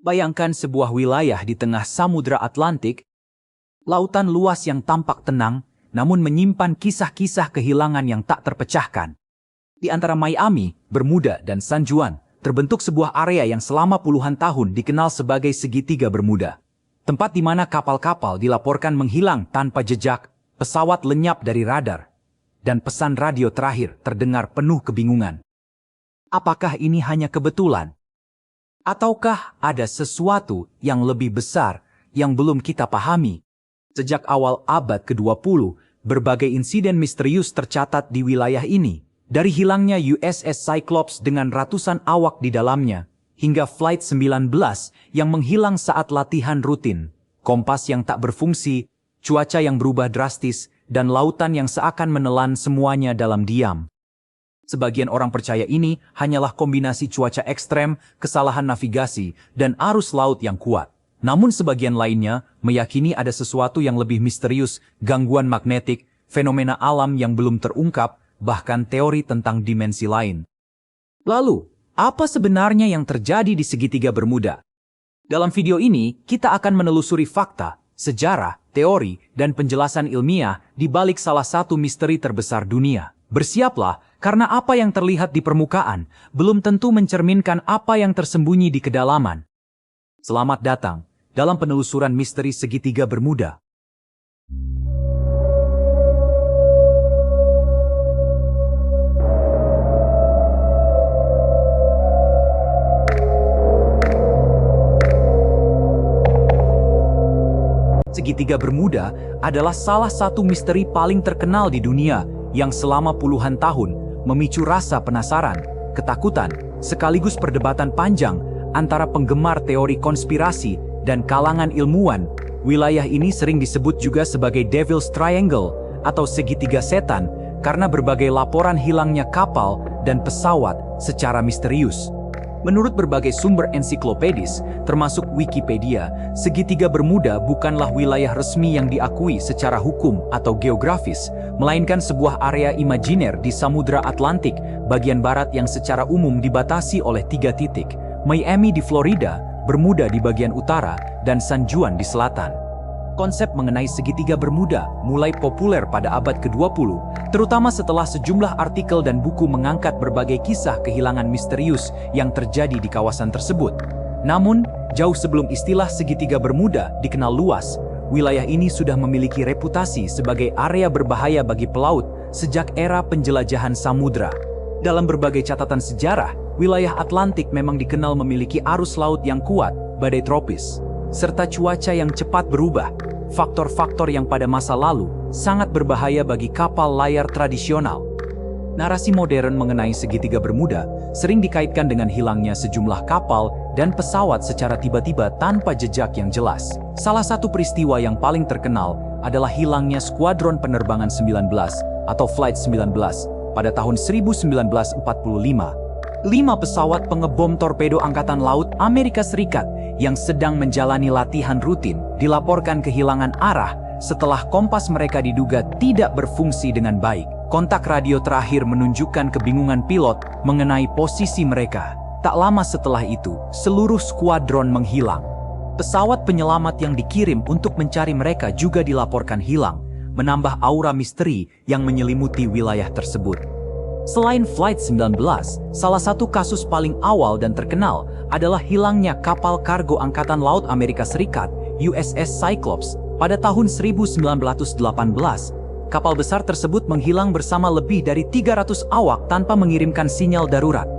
Bayangkan sebuah wilayah di tengah Samudra Atlantik, lautan luas yang tampak tenang, namun menyimpan kisah-kisah kehilangan yang tak terpecahkan. Di antara Miami, Bermuda, dan San Juan, terbentuk sebuah area yang selama puluhan tahun dikenal sebagai segitiga Bermuda. Tempat di mana kapal-kapal dilaporkan menghilang tanpa jejak, pesawat lenyap dari radar, dan pesan radio terakhir terdengar penuh kebingungan. Apakah ini hanya kebetulan? Ataukah ada sesuatu yang lebih besar yang belum kita pahami? Sejak awal abad ke-20, berbagai insiden misterius tercatat di wilayah ini. Dari hilangnya USS Cyclops dengan ratusan awak di dalamnya, hingga Flight 19 yang menghilang saat latihan rutin, kompas yang tak berfungsi, cuaca yang berubah drastis, dan lautan yang seakan menelan semuanya dalam diam. Sebagian orang percaya ini hanyalah kombinasi cuaca ekstrem, kesalahan navigasi, dan arus laut yang kuat. Namun sebagian lainnya meyakini ada sesuatu yang lebih misterius, gangguan magnetik, fenomena alam yang belum terungkap, bahkan teori tentang dimensi lain. Lalu, apa sebenarnya yang terjadi di segitiga Bermuda? Dalam video ini, kita akan menelusuri fakta, sejarah, teori, dan penjelasan ilmiah di balik salah satu misteri terbesar dunia. Bersiaplah, karena apa yang terlihat di permukaan belum tentu mencerminkan apa yang tersembunyi di kedalaman. Selamat datang dalam penelusuran misteri segitiga Bermuda. Segitiga Bermuda adalah salah satu misteri paling terkenal di dunia yang selama puluhan tahun memicu rasa penasaran, ketakutan, sekaligus perdebatan panjang antara penggemar teori konspirasi dan kalangan ilmuwan. Wilayah ini sering disebut juga sebagai Devil's Triangle atau segitiga setan karena berbagai laporan hilangnya kapal dan pesawat secara misterius. Menurut berbagai sumber ensiklopedis, termasuk Wikipedia, segitiga Bermuda bukanlah wilayah resmi yang diakui secara hukum atau geografis, melainkan sebuah area imajiner di Samudra Atlantik bagian barat yang secara umum dibatasi oleh 3 titik: Miami di Florida, Bermuda di bagian utara, dan San Juan di selatan. Konsep mengenai segitiga Bermuda mulai populer pada abad ke-20, terutama setelah sejumlah artikel dan buku mengangkat berbagai kisah kehilangan misterius yang terjadi di kawasan tersebut. Namun, jauh sebelum istilah segitiga Bermuda dikenal luas, wilayah ini sudah memiliki reputasi sebagai area berbahaya bagi pelaut sejak era penjelajahan samudra. Dalam berbagai catatan sejarah, wilayah Atlantik memang dikenal memiliki arus laut yang kuat, badai tropis, serta cuaca yang cepat berubah, faktor-faktor yang pada masa lalu sangat berbahaya bagi kapal layar tradisional. Narasi modern mengenai segitiga Bermuda sering dikaitkan dengan hilangnya sejumlah kapal dan pesawat secara tiba-tiba tanpa jejak yang jelas. Salah satu peristiwa yang paling terkenal adalah hilangnya Skuadron Penerbangan 19 atau Flight 19 pada tahun 1945. 5 pesawat pengebom torpedo Angkatan Laut Amerika Serikat yang sedang menjalani latihan rutin dilaporkan kehilangan arah setelah kompas mereka diduga tidak berfungsi dengan baik. Kontak radio terakhir menunjukkan kebingungan pilot mengenai posisi mereka. Tak lama setelah itu, seluruh skuadron menghilang. Pesawat penyelamat yang dikirim untuk mencari mereka juga dilaporkan hilang, menambah aura misteri yang menyelimuti wilayah tersebut. Selain Flight 19, salah satu kasus paling awal dan terkenal adalah hilangnya kapal kargo Angkatan Laut Amerika Serikat, USS Cyclops, pada tahun 1918. Kapal besar tersebut menghilang bersama lebih dari 300 awak tanpa mengirimkan sinyal darurat.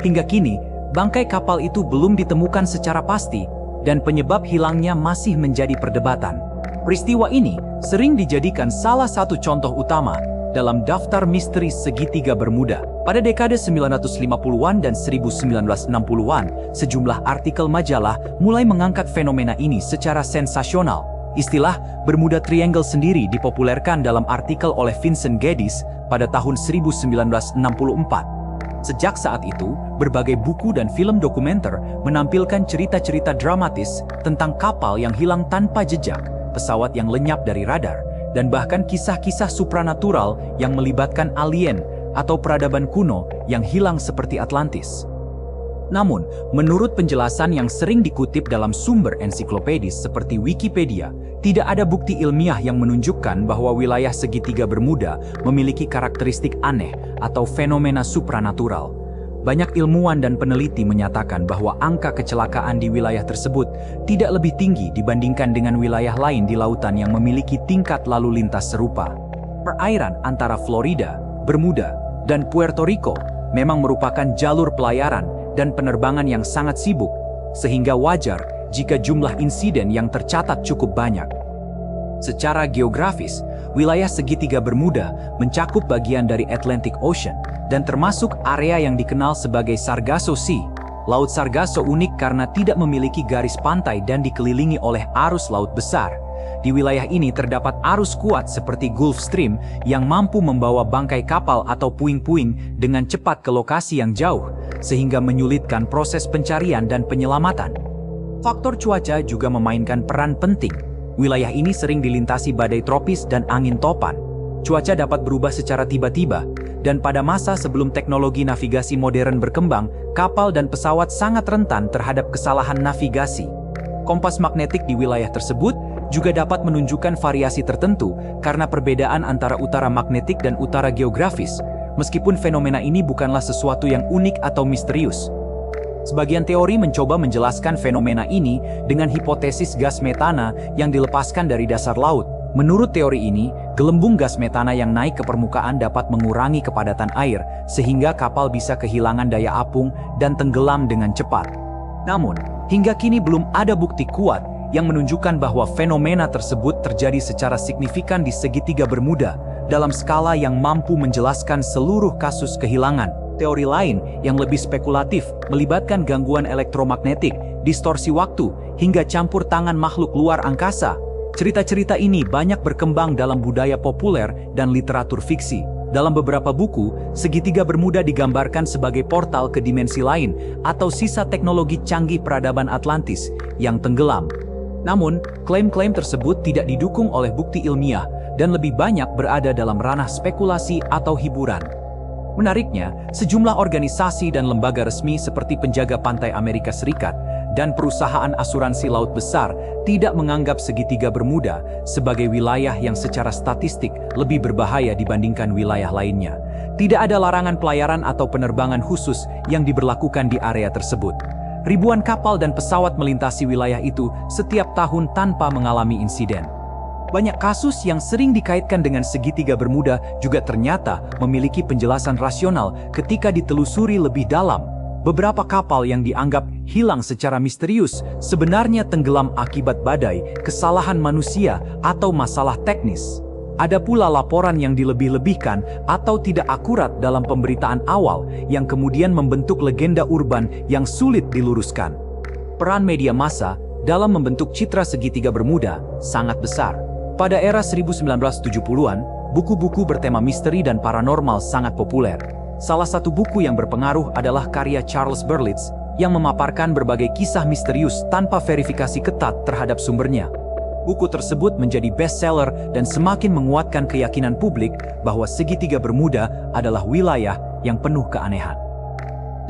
Hingga kini, bangkai kapal itu belum ditemukan secara pasti, dan penyebab hilangnya masih menjadi perdebatan. Peristiwa ini sering dijadikan salah satu contoh utama dalam daftar misteri segitiga Bermuda. Pada dekade 1950-an dan 1960-an, sejumlah artikel majalah mulai mengangkat fenomena ini secara sensasional. Istilah Bermuda Triangle sendiri dipopulerkan dalam artikel oleh Vincent Geddes pada tahun 1964. Sejak saat itu, berbagai buku dan film dokumenter menampilkan cerita-cerita dramatis tentang kapal yang hilang tanpa jejak, pesawat yang lenyap dari radar, dan bahkan kisah-kisah supranatural yang melibatkan alien atau peradaban kuno yang hilang seperti Atlantis. Namun, menurut penjelasan yang sering dikutip dalam sumber ensiklopedis seperti Wikipedia, tidak ada bukti ilmiah yang menunjukkan bahwa wilayah segitiga Bermuda memiliki karakteristik aneh atau fenomena supranatural. Banyak ilmuwan dan peneliti menyatakan bahwa angka kecelakaan di wilayah tersebut tidak lebih tinggi dibandingkan dengan wilayah lain di lautan yang memiliki tingkat lalu lintas serupa. Perairan antara Florida, Bermuda, dan Puerto Rico memang merupakan jalur pelayaran dan penerbangan yang sangat sibuk, sehingga wajar jika jumlah insiden yang tercatat cukup banyak. Secara geografis, wilayah segitiga Bermuda mencakup bagian dari Atlantic Ocean dan termasuk area yang dikenal sebagai Sargasso Sea. Laut Sargasso unik karena tidak memiliki garis pantai dan dikelilingi oleh arus laut besar. Di wilayah ini terdapat arus kuat seperti Gulf Stream yang mampu membawa bangkai kapal atau puing-puing dengan cepat ke lokasi yang jauh, sehingga menyulitkan proses pencarian dan penyelamatan. Faktor cuaca juga memainkan peran penting. Wilayah ini sering dilintasi badai tropis dan angin topan. Cuaca dapat berubah secara tiba-tiba, dan pada masa sebelum teknologi navigasi modern berkembang, kapal dan pesawat sangat rentan terhadap kesalahan navigasi. Kompas magnetik di wilayah tersebut juga dapat menunjukkan variasi tertentu karena perbedaan antara utara magnetik dan utara geografis, meskipun fenomena ini bukanlah sesuatu yang unik atau misterius. Sebagian teori mencoba menjelaskan fenomena ini dengan hipotesis gas metana yang dilepaskan dari dasar laut. Menurut teori ini, gelembung gas metana yang naik ke permukaan dapat mengurangi kepadatan air, sehingga kapal bisa kehilangan daya apung dan tenggelam dengan cepat. Namun, hingga kini belum ada bukti kuat yang menunjukkan bahwa fenomena tersebut terjadi secara signifikan di segitiga Bermuda dalam skala yang mampu menjelaskan seluruh kasus kehilangan. Teori lain yang lebih spekulatif melibatkan gangguan elektromagnetik, distorsi waktu, hingga campur tangan makhluk luar angkasa. Cerita-cerita ini banyak berkembang dalam budaya populer dan literatur fiksi. Dalam beberapa buku, segitiga Bermuda digambarkan sebagai portal ke dimensi lain atau sisa teknologi canggih peradaban Atlantis yang tenggelam. Namun, klaim-klaim tersebut tidak didukung oleh bukti ilmiah dan lebih banyak berada dalam ranah spekulasi atau hiburan. Menariknya, sejumlah organisasi dan lembaga resmi seperti Penjaga Pantai Amerika Serikat dan perusahaan asuransi laut besar tidak menganggap segitiga Bermuda sebagai wilayah yang secara statistik lebih berbahaya dibandingkan wilayah lainnya. Tidak ada larangan pelayaran atau penerbangan khusus yang diberlakukan di area tersebut. Ribuan kapal dan pesawat melintasi wilayah itu setiap tahun tanpa mengalami insiden. Banyak kasus yang sering dikaitkan dengan segitiga Bermuda juga ternyata memiliki penjelasan rasional ketika ditelusuri lebih dalam. Beberapa kapal yang dianggap hilang secara misterius sebenarnya tenggelam akibat badai, kesalahan manusia, atau masalah teknis. Ada pula laporan yang dilebih-lebihkan atau tidak akurat dalam pemberitaan awal yang kemudian membentuk legenda urban yang sulit diluruskan. Peran media massa dalam membentuk citra segitiga Bermuda sangat besar. Pada era 1970-an, buku-buku bertema misteri dan paranormal sangat populer. Salah satu buku yang berpengaruh adalah karya Charles Berlitz yang memaparkan berbagai kisah misterius tanpa verifikasi ketat terhadap sumbernya. Buku tersebut menjadi bestseller dan semakin menguatkan keyakinan publik bahwa segitiga Bermuda adalah wilayah yang penuh keanehan.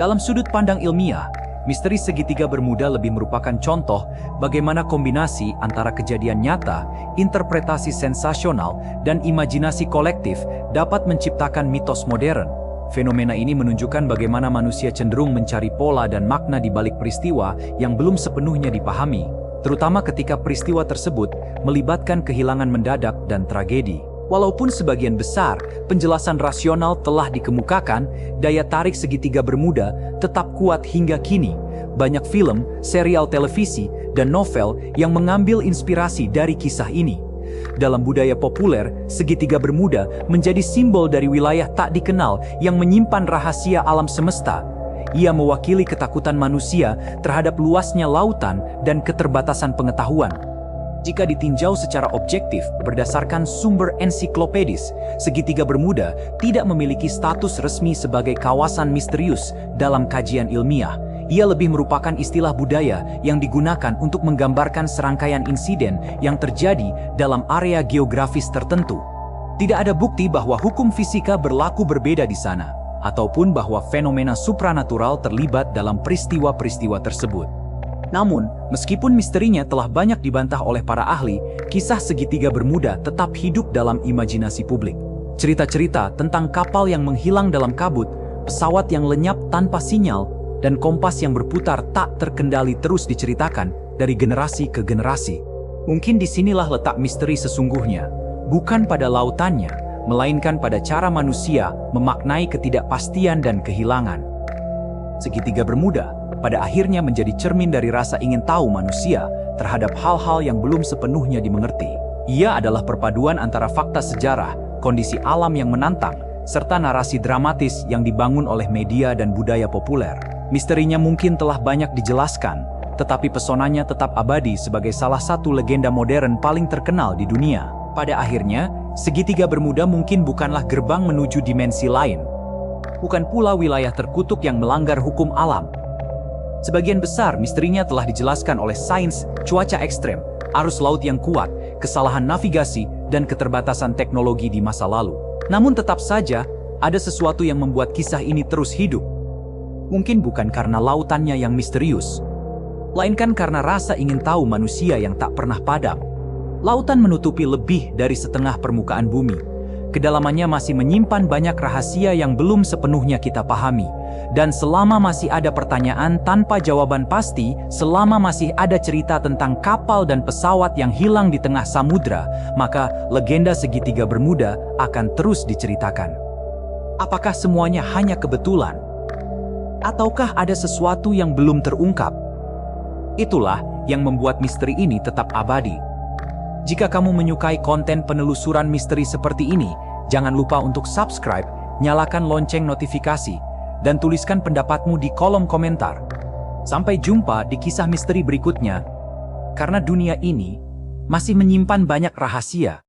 Dalam sudut pandang ilmiah, misteri segitiga Bermuda lebih merupakan contoh bagaimana kombinasi antara kejadian nyata, interpretasi sensasional, dan imajinasi kolektif dapat menciptakan mitos modern. Fenomena ini menunjukkan bagaimana manusia cenderung mencari pola dan makna di balik peristiwa yang belum sepenuhnya dipahami, terutama ketika peristiwa tersebut melibatkan kehilangan mendadak dan tragedi. Walaupun sebagian besar penjelasan rasional telah dikemukakan, daya tarik segitiga Bermuda tetap kuat hingga kini. Banyak film, serial televisi, dan novel yang mengambil inspirasi dari kisah ini. Dalam budaya populer, segitiga Bermuda menjadi simbol dari wilayah tak dikenal yang menyimpan rahasia alam semesta. Ia mewakili ketakutan manusia terhadap luasnya lautan dan keterbatasan pengetahuan. Jika ditinjau secara objektif berdasarkan sumber ensiklopedis, segitiga Bermuda tidak memiliki status resmi sebagai kawasan misterius dalam kajian ilmiah. Ia lebih merupakan istilah budaya yang digunakan untuk menggambarkan serangkaian insiden yang terjadi dalam area geografis tertentu. Tidak ada bukti bahwa hukum fisika berlaku berbeda di sana. ataupun bahwa fenomena supranatural terlibat dalam peristiwa-peristiwa tersebut. Namun, meskipun misterinya telah banyak dibantah oleh para ahli, kisah segitiga Bermuda tetap hidup dalam imajinasi publik. Cerita-cerita tentang kapal yang menghilang dalam kabut, pesawat yang lenyap tanpa sinyal, dan kompas yang berputar tak terkendali terus diceritakan dari generasi ke generasi. Mungkin disinilah letak misteri sesungguhnya, bukan pada lautannya, melainkan pada cara manusia memaknai ketidakpastian dan kehilangan. Segitiga Bermuda pada akhirnya menjadi cermin dari rasa ingin tahu manusia terhadap hal-hal yang belum sepenuhnya dimengerti. Ia adalah perpaduan antara fakta sejarah, kondisi alam yang menantang, serta narasi dramatis yang dibangun oleh media dan budaya populer. Misterinya mungkin telah banyak dijelaskan, tetapi pesonanya tetap abadi sebagai salah satu legenda modern paling terkenal di dunia. Pada akhirnya, segitiga Bermuda mungkin bukanlah gerbang menuju dimensi lain. Bukan pula wilayah terkutuk yang melanggar hukum alam. Sebagian besar misterinya telah dijelaskan oleh sains, cuaca ekstrem, arus laut yang kuat, kesalahan navigasi, dan keterbatasan teknologi di masa lalu. Namun tetap saja, ada sesuatu yang membuat kisah ini terus hidup. Mungkin bukan karena lautannya yang misterius, melainkan karena rasa ingin tahu manusia yang tak pernah padam. Lautan menutupi lebih dari setengah permukaan bumi. Kedalamannya masih menyimpan banyak rahasia yang belum sepenuhnya kita pahami. Dan selama masih ada pertanyaan tanpa jawaban pasti, selama masih ada cerita tentang kapal dan pesawat yang hilang di tengah samudra, maka legenda segitiga Bermuda akan terus diceritakan. Apakah semuanya hanya kebetulan? Ataukah ada sesuatu yang belum terungkap? Itulah yang membuat misteri ini tetap abadi. Jika kamu menyukai konten penelusuran misteri seperti ini, jangan lupa untuk subscribe, nyalakan lonceng notifikasi, dan tuliskan pendapatmu di kolom komentar. Sampai jumpa di kisah misteri berikutnya, karena dunia ini masih menyimpan banyak rahasia.